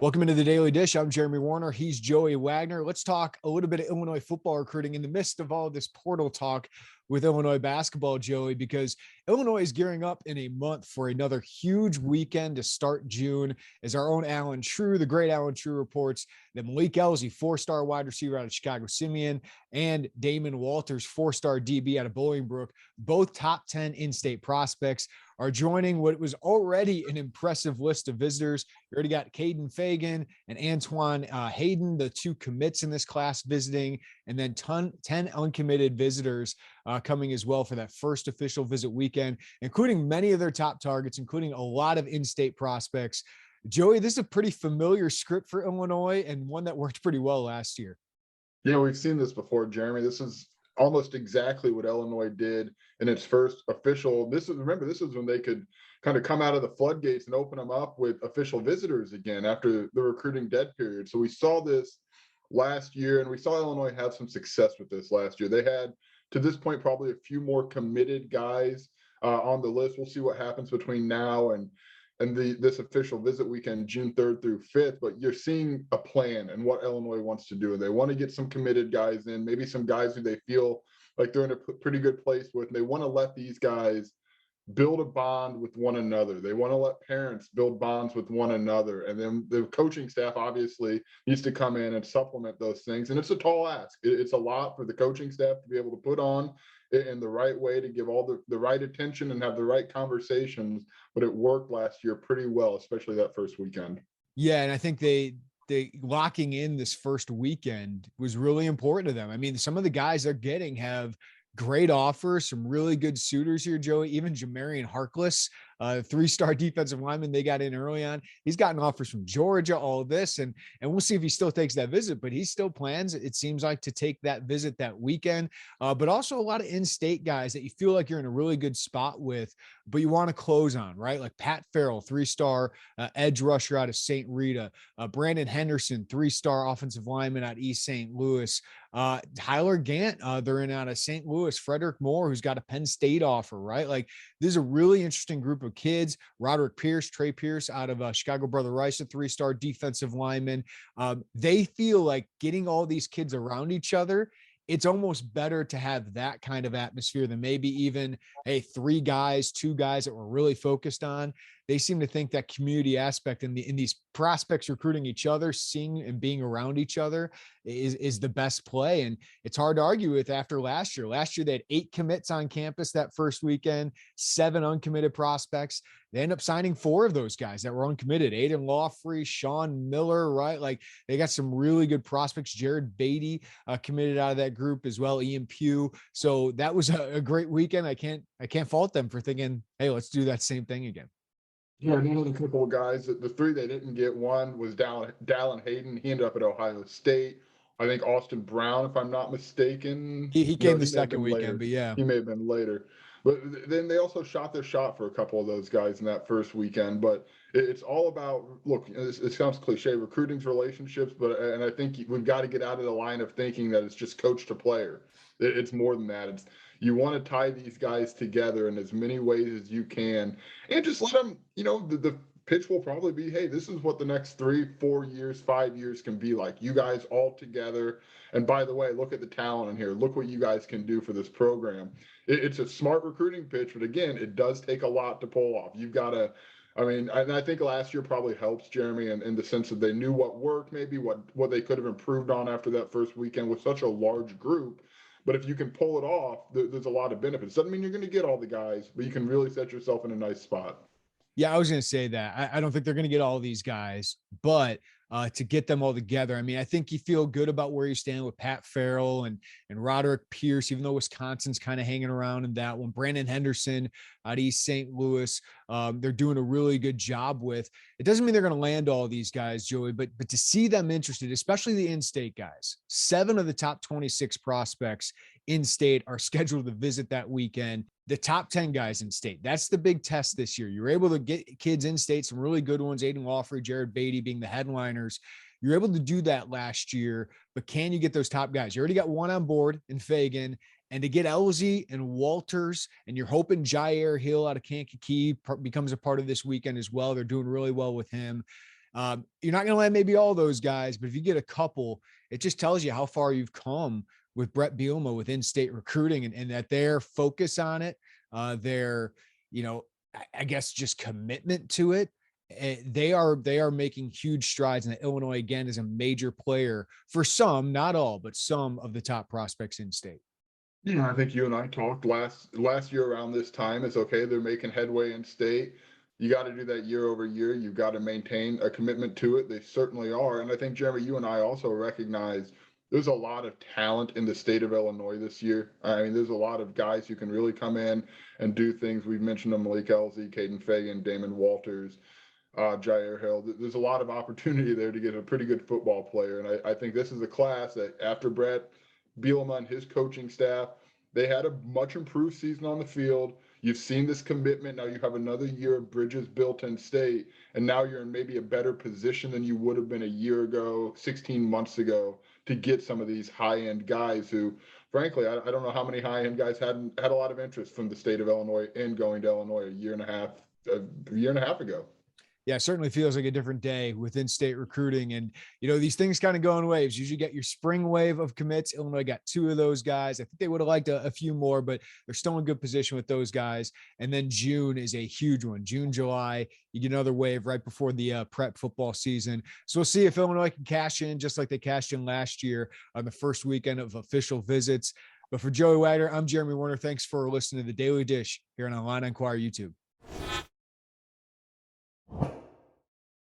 Welcome into the Daily Dish. I'm Jeremy Warner. He's Joey Wagner. Let's talk a little bit of Illinois football recruiting in the midst of all this portal talk with Illinois basketball, Joey, because Illinois is gearing up in a month for another huge weekend to start June. As our own Alan True, the great Alan True, reports that Malik Elzy, four-star wide receiver out of Chicago Simeon, and Damon Walters, four-star DB out of Bolingbrook, both top 10 in-state prospects, are joining what was already an impressive list of visitors. You already got Caden Fagan and Antoine Hayden, the two commits in this class visiting, and then 10 uncommitted visitors coming as well for that first official visit weekend, including many of their top targets, including a lot of in-state prospects. Joey, this is a pretty familiar script for Illinois and one that worked pretty well last year. Yeah, we've seen this before, Jeremy. This is almost exactly what Illinois did in its first official. This is when they could kind of come out of the floodgates and open them up with official visitors again after the recruiting dead period. So we saw this last year, and we saw Illinois have some success with this last year. They had, to this point, probably a few more committed guys on the list. We'll see what happens between now and this official visit weekend, June 3rd through 5th, but you're seeing a plan and what Illinois wants to do. They want to get some committed guys in, maybe some guys who they feel like they're in a pretty good place with. And they want to let these guys build a bond with one another. They want to let parents build bonds with one another. And then the coaching staff obviously needs to come in and supplement those things. And it's a tall ask. It's a lot for the coaching staff to be able to put on in the right way, to give all the right attention and have the right conversations. But it worked last year pretty well, especially that first weekend. Yeah, and I think they locking in this first weekend was really important to them. I mean, some of the guys they're getting have great offers, some really good suitors here, Joey. Even Jamarian Harkless, three-star defensive lineman they got in early on. He's gotten offers from Georgia, all of this, and we'll see if he still takes that visit, but he still plans, it seems like, to take that visit that weekend. But also a lot of in-state guys that you feel like you're in a really good spot with, but you want to close on, right? Like Pat Farrell, three-star edge rusher out of St. Rita, Brandon Henderson, three-star offensive lineman out East St. Louis, Tyler Gant, they're in out of St. Louis, Frederick Moore, who's got a Penn State offer, right? Like, this is a really interesting group of kids. Roderick Pierce, Trey Pierce out of Chicago Brother Rice, a three-star defensive lineman. They feel like getting all these kids around each other, it's almost better to have that kind of atmosphere than maybe even, hey, two guys that we're really focused on. They seem to think that community aspect in these prospects recruiting each other, seeing and being around each other is the best play. And it's hard to argue with after last year. Last year, they had 8 commits on campus that first weekend, 7 uncommitted prospects. They end up signing 4 of those guys that were uncommitted. Aiden Lawfrey, Sean Miller, right? Like, they got some really good prospects. Jared Beatty committed out of that group as well, Ian Pugh. So that was a great weekend. I can't fault them for thinking, hey, let's do that same thing again. Yeah, and then a couple of guys. The 3 they didn't get, one was Dallin Hayden. He ended up at Ohio State. I think Austin Brown, if I'm not mistaken. He came the He may have second been weekend, later. but yeah. He may have been later. But then they also shot their shot for a couple of those guys in that first weekend. But it's all about, look, it sounds cliche, recruiting's relationships, and I think we've got to get out of the line of thinking that it's just coach to player. It's more than that. You want to tie these guys together in as many ways as you can, and just let them, the pitch will probably be, hey, this is what the next 3, 4 years, 5 years can be like. You guys all together. And by the way, look at the talent in here. Look what you guys can do for this program. It's a smart recruiting pitch, but again, it does take a lot to pull off. You've got to, and I think last year probably helps, Jeremy, in the sense that they knew what worked, maybe what they could have improved on after that first weekend with such a large group. But if you can pull it off, there's a lot of benefits. Doesn't mean you're going to get all the guys, but you can really set yourself in a nice spot. Yeah, I was going to say that. I don't think they're going to get all these guys, but to get them all together, I mean, I think you feel good about where you stand with Pat Farrell and Roderick Pierce, even though Wisconsin's kind of hanging around in that one. Brandon Henderson out of East St. Louis, they're doing a really good job with. It doesn't mean they're going to land all these guys, Joey, but to see them interested, especially the in-state guys, 7 of the top 26 prospects in-state are scheduled to visit that weekend. The top 10 guys in state. That's the big test this year. You're able to get kids in state, some really good ones, Aiden Lawfrey, Jared Beatty being the headliners. You're able to do that last year, but can you get those top guys? You already got one on board in Fagan, and to get Elzy and Walters, and you're hoping Jair Hill out of Kankakee becomes a part of this weekend as well. They're doing really well with him. You're not going to land maybe all those guys, but if you get a couple, it just tells you how far you've come with Bret Bielema with in-state recruiting, and that their focus on it, their, I guess just commitment to it. They are making huge strides, and Illinois again is a major player for some, not all, but some of the top prospects in state. Yeah, I think you and I talked last year around this time. It's okay, they're making headway in state. You got to do that year over year. You've got to maintain a commitment to it. They certainly are. And I think, Jeremy, you and I also recognize there's a lot of talent in the state of Illinois this year. I mean, there's a lot of guys who can really come in and do things. We've mentioned them: Malik Elzy, Caden Fagan, Damon Walters, Jair Hill. There's a lot of opportunity there to get a pretty good football player. And I think this is a class that after Bret Bielema and his coaching staff, they had a much improved season on the field. You've seen this commitment. Now you have another year of bridges built in state, and now you're in maybe a better position than you would have been a year ago, 16 months ago, to get some of these high-end guys who, frankly, I don't know how many high-end guys had a lot of interest from the state of Illinois in going to Illinois a year and a half ago. Yeah, it certainly feels like a different day within state recruiting. And, these things kind of go in waves. You usually get your spring wave of commits. Illinois got 2 of those guys. I think they would have liked a few more, but they're still in good position with those guys. And then June is a huge one. June, July, you get another wave right before the prep football season. So we'll see if Illinois can cash in just like they cashed in last year on the first weekend of official visits. But for Joey Wagner, I'm Jeremy Werner. Thanks for listening to the Daily Dish here on Illini Inquirer YouTube.